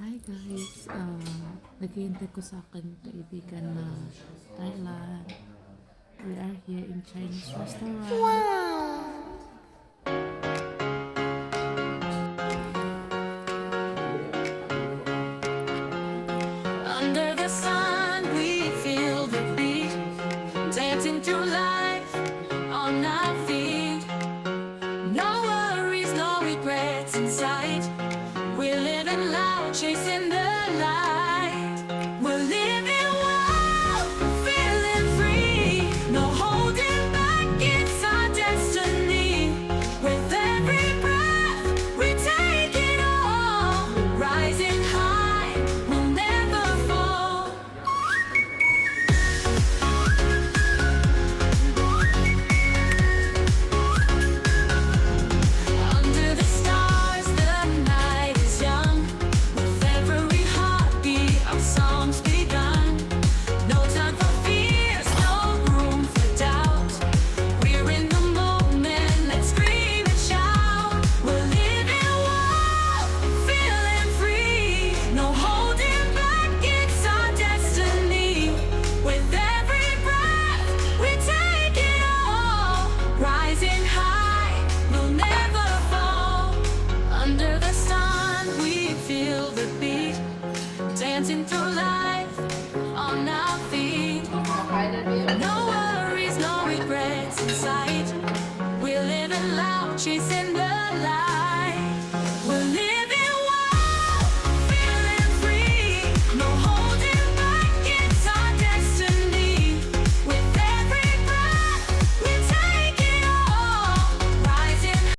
Hi guys, naghihintay ko sa akin kaibigan na Thailand. We are here in Chinese restaurant. Under the sun, we feel the beat, dancing through life on our feet. No worries, no regrets in sight. We're living loud, chasing the light. We're living wild, feeling free. No holding back, it's our destiny. With every breath, we take it all. Rising high, we'll never fall. Under the stars, the night is young. With every heartbeat, our songs begun. No time for fears, no room for doubt. We're in the moment, let's scream and shout. We're living wild, feeling free. No holding back, it's our destiny. With every breath, we take it all. Rising high, we'll never fall. Under the sun, we feel the beat, dancing through life